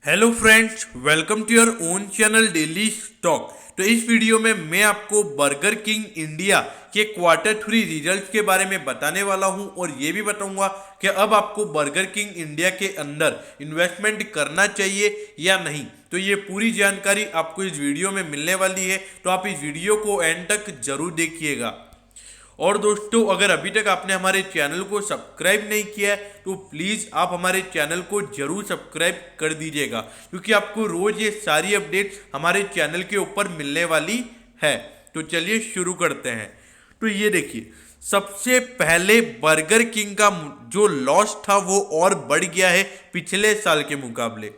Hello friends, welcome to your own channel daily stock. तो इस video में मैं आपको बर्गर किंग इंडिया के क्वार्टर 3 रिजल्ट्स के बारे में बताने वाला हूं और ये भी बताऊंगा कि अब आपको बर्गर किंग इंडिया के अंदर इन्वेस्टमेंट करना चाहिए या नहीं। तो ये पूरी जानकारी आपको इस वीडियो में मिलने वाली है, तो आप इस वीडियो को एंड तक जरूर देखिएगा। और दोस्तों, अगर अभी तक आपने हमारे चैनल को सब्सक्राइब नहीं किया है तो प्लीज़ आप हमारे चैनल को जरूर सब्सक्राइब कर दीजिएगा, क्योंकि आपको रोज़ ये सारी अपडेट्स हमारे चैनल के ऊपर मिलने वाली है। तो चलिए शुरू करते हैं। तो ये देखिए, सबसे पहले बर्गर किंग का जो लॉस था वो और बढ़ गया है पिछले साल के मुकाबले।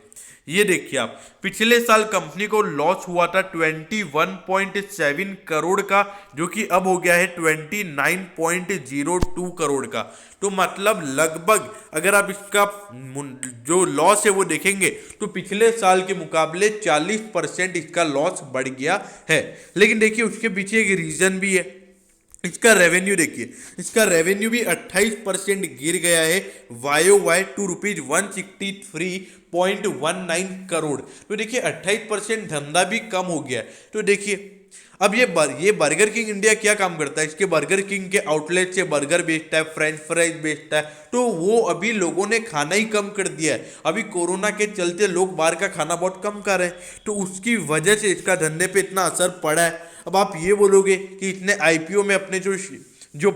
ये देखिए आप, पिछले साल कंपनी को लॉस हुआ था 21.7 करोड़ का, जो कि अब हो गया है 29.02 करोड़ का। तो मतलब लगभग अगर आप इसका जो लॉस है वो देखेंगे तो पिछले साल के मुकाबले 40% इसका लॉस बढ़ गया है। लेकिन देखिए, उसके पीछे एक रीजन भी है। इसका रेवेन्यू देखिए, इसका रेवेन्यू भी 28% गिर गया है YOY टू ₹163.19 करोड़। तो देखिए 28% धंधा भी कम हो गया है। तो देखिए अब ये बर्गर किंग इंडिया क्या काम करता है, इसके बर्गर किंग के आउटलेट से बर्गर बेचता है, फ्रेंच फ्राइज बेचता है। तो वो अभी लोगों ने खाना ही कम कर दिया है। अभी कोरोना के चलते लोग बाहर का खाना बहुत कम खा रहे हैं, तो उसकी वजह से इसका धंधे पे इतना असर पड़ा है। अब आप ये बोलोगे कि इसने आईपीओ में अपने जो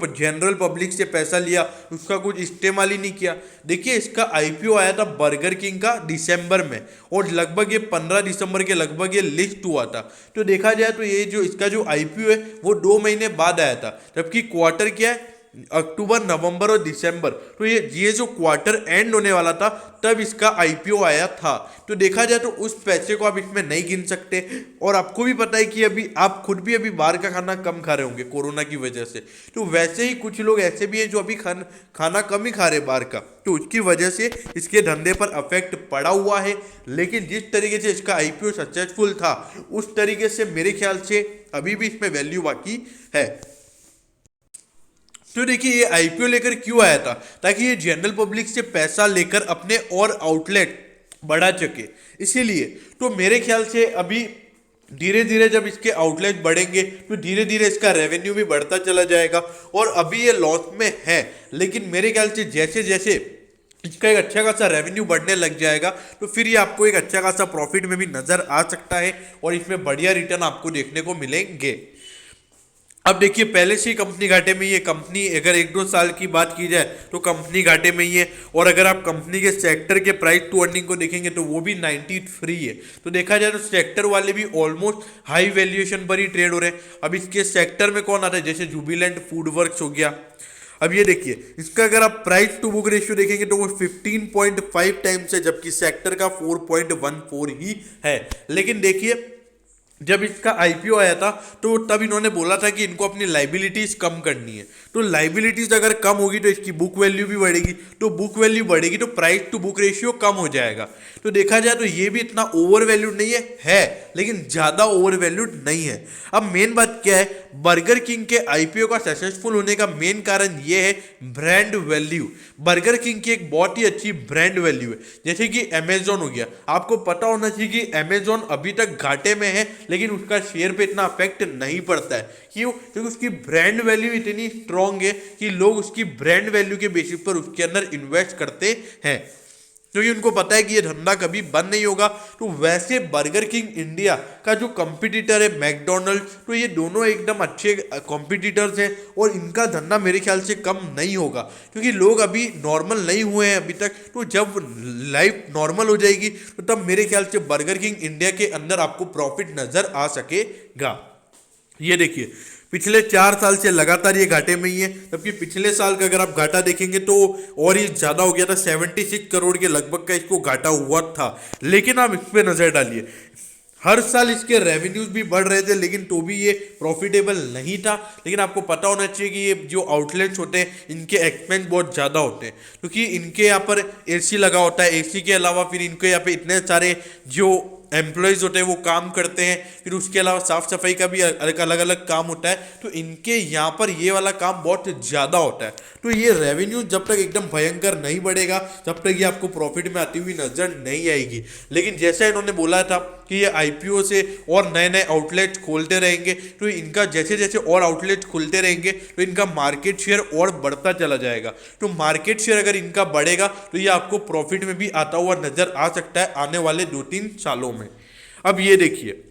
जनरल पब्लिक से पैसा लिया उसका कुछ इस्तेमाल ही नहीं किया। देखिए, इसका आईपीओ आया था बर्गर किंग का दिसंबर में, और लगभग ये 15 दिसंबर के लगभग ये लिस्ट हुआ था। तो देखा जाए तो ये जो इसका जो आईपीओ है वो 2 महीने बाद आया था, जबकि क्वार्टर क्या है, अक्टूबर, नवंबर और दिसंबर। तो ये जो क्वार्टर एंड होने वाला था तब इसका आईपीओ आया था। तो देखा जाए तो उस पैसे को आप इसमें नहीं गिन सकते। और आपको भी पता है कि अभी आप खुद भी अभी बाहर का खाना कम खा रहे होंगे कोरोना की वजह से। तो वैसे ही कुछ लोग ऐसे भी हैं जो अभी खाना कम ही खा रहे बाहर का, तो उसकी वजह से इसके धंधे पर अफेक्ट पड़ा हुआ है। लेकिन जिस तरीके से इसका आईपीओ सक्सेसफुल था उस तरीके से मेरे ख्याल से अभी भी इसमें वैल्यू बाकी है। तो देखिए, ये आईपीओ लेकर क्यों आया था, ताकि ये जनरल पब्लिक से पैसा लेकर अपने और आउटलेट बढ़ा सके, इसीलिए। तो मेरे ख्याल से अभी धीरे धीरे जब इसके आउटलेट बढ़ेंगे तो धीरे धीरे इसका रेवेन्यू भी बढ़ता चला जाएगा। और अभी ये लॉस में है, लेकिन मेरे ख्याल से जैसे जैसे इसका एक अच्छा खासा रेवेन्यू बढ़ने लग जाएगा तो फिर ये आपको एक अच्छा खासा प्रॉफिट में भी नजर आ सकता है और इसमें बढ़िया रिटर्न आपको देखने को मिलेंगे। अब देखिए, पहले से ही कंपनी घाटे में ही है। कंपनी अगर 1-2 साल की बात की जाए तो कंपनी घाटे में ही है। और अगर आप कंपनी के सेक्टर के प्राइस टू अर्निंग को देखेंगे तो वो भी 93 है। तो देखा जाए तो सेक्टर वाले भी ऑलमोस्ट हाई वैल्यूएशन पर ही ट्रेड हो रहे हैं। अब इसके सेक्टर में कौन आता है, जैसे जुबिलेंट फूड वर्क्स हो गया। अब ये देखिए, इसका अगर आप प्राइस टू बुक रेशियो देखेंगे तो वो 15.5 टाइम्स है, जबकि सेक्टर का 4.14 ही है। लेकिन देखिए, जब इसका आईपीओ आया था तो तब इन्होंने बोला था कि इनको अपनी लाइबिलिटीज कम करनी है। तो लाइबिलिटीज अगर कम होगी तो इसकी बुक वैल्यू भी बढ़ेगी, तो बुक वैल्यू बढ़ेगी तो प्राइस टू बुक रेशियो कम हो जाएगा। तो देखा जाए तो ये भी इतना ओवर वैल्यूड नहीं है, लेकिन ज्यादा ओवर वैल्यूड नहीं है। अब मेन बात क्या है, बर्गर किंग के आईपीओ का सक्सेसफुल होने का मेन कारण ये है ब्रांड वैल्यू। बर्गर किंग की एक बहुत ही अच्छी ब्रांड वैल्यू है। जैसे कि अमेजोन हो गया, आपको पता होना चाहिए कि अमेजोन अभी तक घाटे में है, लेकिन उसका शेयर पे इतना अफेक्ट नहीं पड़ता है। क्यों? क्योंकि उसकी ब्रांड वैल्यू इतनी स्ट्रांग है कि लोग उसकी ब्रांड वैल्यू के बेसिस पर उसके अंदर इन्वेस्ट करते हैं, क्योंकि उनको पता है कि ये धंधा कभी बंद नहीं होगा। तो वैसे बर्गर किंग इंडिया का जो कंपटीटर है मैकडोनल्ड्स, तो ये दोनों एकदम अच्छे कंपटीटर्स हैं और इनका धंधा मेरे ख्याल से कम नहीं होगा, क्योंकि लोग अभी नॉर्मल नहीं हुए हैं अभी तक। तो जब लाइफ नॉर्मल हो जाएगी तो तब मेरे ख्याल से बर्गर किंग इंडिया के अंदर आपको प्रॉफिट नजर आ सकेगा। ये देखिए, पिछले 4 साल से लगातार ये घाटे में ही है, जबकि पिछले साल का अगर आप घाटा देखेंगे तो और ही ज्यादा हो गया था, 76 करोड़ के लगभग का इसको घाटा हुआ था। लेकिन आप इस पर नजर डालिए, हर साल इसके रेवेन्यूज भी बढ़ रहे थे, लेकिन तो भी ये प्रॉफिटेबल नहीं था। लेकिन आपको पता होना चाहिए कि ये जो आउटलेट्स होते हैं इनके एक्सपेंस बहुत ज़्यादा होते हैं, क्योंकि इनके यहाँ पर एसी लगा होता है। एसी के अलावा फिर इनके यहाँ पे इतने सारे जो एम्प्लॉयज़ होते हैं वो काम करते हैं, फिर उसके अलावा साफ सफाई का भी अलग अलग काम होता है, तो इनके यहाँ पर ये वाला काम बहुत ज़्यादा होता है। तो ये रेवेन्यू जब तक एकदम भयंकर नहीं बढ़ेगा तब तक ये आपको प्रॉफिट में आती हुई नजर नहीं आएगी। लेकिन जैसा इन्होंने बोला था कि ये आईपीओ से और नए नए आउटलेट खोलते रहेंगे, तो इनका जैसे जैसे और आउटलेट खुलते रहेंगे तो इनका मार्केट शेयर और बढ़ता चला जाएगा। तो मार्केट शेयर अगर इनका बढ़ेगा तो ये आपको प्रॉफिट में भी आता हुआ नजर आ सकता है आने वाले 2-3 सालों में। अब ये देखिए,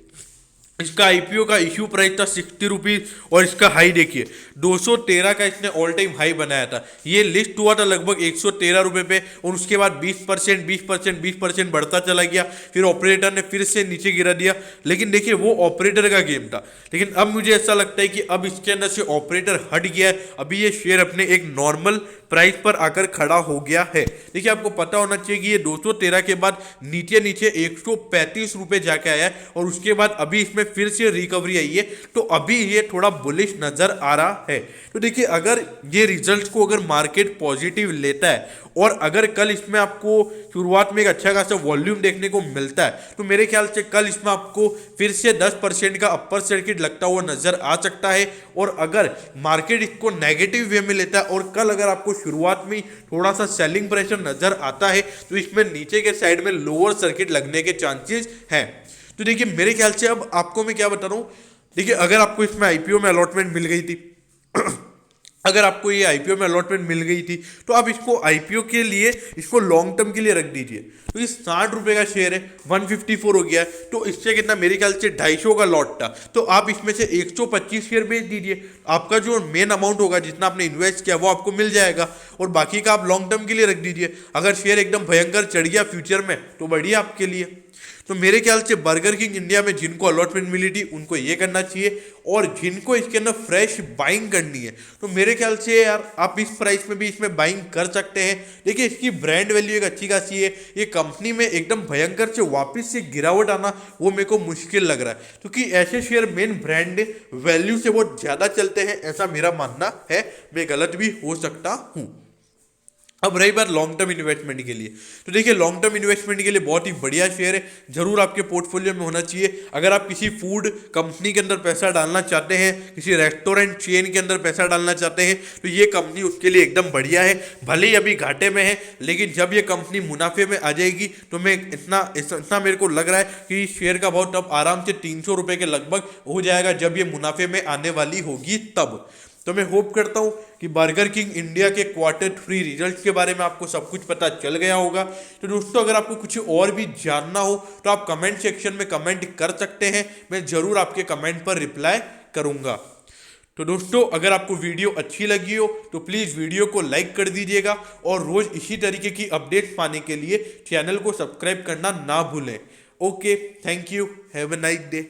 इसका आईपीओ का इश्यू प्राइस था 60 रुपीज और इसका हाई देखिए 213 का इसने ऑल टाइम हाई बनाया था। ये लिस्ट हुआ था लगभग 113 रुपए पे और उसके बाद 20% बढ़ता चला गया, फिर ऑपरेटर ने फिर से नीचे गिरा दिया। लेकिन देखिए वो ऑपरेटर का गेम था, लेकिन अब मुझे ऐसा लगता है कि अब इसके अंदर से ऑपरेटर हट गया है। अभी ये शेयर अपने एक नॉर्मल प्राइस पर आकर खड़ा हो गया है। देखिए आपको पता होना चाहिए कि ये 213 के बाद नीचे नीचे 135 रुपए जाके आया है और उसके बाद अभी इसमें फिर से रिकवरी आई है, तो अभी ये थोड़ा बुलिश नजर आ रहा है। तो देखिए अगर ये रिजल्ट को अगर मार्केट पॉजिटिव लेता है और अगर कल इसमें आपको शुरुआत में एक अच्छा खासा वॉल्यूम देखने को मिलता है तो मेरे ख्याल से कल इसमें आपको फिर से 10% का अपर सर्किट लगता हुआ नजर आ सकता है। और अगर मार्केट इसको नेगेटिव वे में लेता है और कल अगर आपको शुरुआत में थोड़ा सा सेलिंग प्रेशर नजर आता है तो इसमें नीचे के साइड में लोअर सर्किट लगने के चांसेस हैं। तो देखिए मेरे ख्याल से अब आपको मैं क्या बता रहा हूँ, देखिए अगर आपको इसमें आईपीओ में अलॉटमेंट मिल गई थी अगर आपको ये आईपीओ में अलॉटमेंट मिल गई थी तो आप इसको आईपीओ के लिए इसको लॉन्ग टर्म के लिए रख दीजिए। तो ये 60 रुपए का शेयर है, 154 हो गया है, तो इससे कितना मेरे ख्याल से 250 का लॉट था, तो आप इसमें से 125 शेयर बेच दीजिए। आपका जो मेन अमाउंट होगा जितना आपने इन्वेस्ट किया वो आपको मिल जाएगा और बाकी का आप लॉन्ग टर्म के लिए रख दीजिए। अगर शेयर एकदम भयंकर चढ़ गया फ्यूचर में तो बढ़िया आपके लिए। तो मेरे ख्याल से बर्गर किंग इंडिया में जिनको अलॉटमेंट मिली थी उनको ये करना चाहिए, और जिनको इसके अंदर फ्रेश बाइंग करनी है तो मेरे ख्याल से यार आप इस प्राइस में भी इसमें बाइंग कर सकते हैं। देखिए इसकी ब्रांड वैल्यू एक अच्छी खासी है, ये कंपनी में एकदम भयंकर से वापस से गिरावट आना वो मेरे को मुश्किल लग रहा है, क्योंकि ऐसे शेयर मेन ब्रांड वैल्यू से बहुत ज़्यादा चलते हैं, ऐसा मेरा मानना है। मैं गलत भी हो सकता हूँ। अब रही बात लॉन्ग टर्म इन्वेस्टमेंट के लिए, तो देखिए लॉन्ग टर्म इन्वेस्टमेंट के लिए बहुत ही बढ़िया शेयर है, जरूर आपके पोर्टफोलियो में होना चाहिए। अगर आप किसी फूड कंपनी के अंदर पैसा डालना चाहते हैं, किसी रेस्टोरेंट चेन के अंदर पैसा डालना चाहते हैं तो ये कंपनी उसके लिए एकदम बढ़िया है। भले ही अभी घाटे में है लेकिन जब ये कंपनी मुनाफे में आ जाएगी तो मैं इतना मेरे को लग रहा है कि शेयर का भाव तब आराम से 300 रुपये के लगभग हो जाएगा जब ये मुनाफे में आने वाली होगी तब। तो मैं होप करता हूं कि बर्गर किंग इंडिया के Q3 रिजल्ट्स के बारे में आपको सब कुछ पता चल गया होगा। तो दोस्तों अगर आपको कुछ और भी जानना हो तो आप कमेंट सेक्शन में कमेंट कर सकते हैं, मैं जरूर आपके कमेंट पर रिप्लाई करूंगा। तो दोस्तों अगर आपको वीडियो अच्छी लगी हो तो प्लीज़ वीडियो को लाइक कर दीजिएगा और रोज़ इसी तरीके की अपडेट्स पाने के लिए चैनल को सब्सक्राइब करना ना भूलें। Okay, thank you, have a nice day.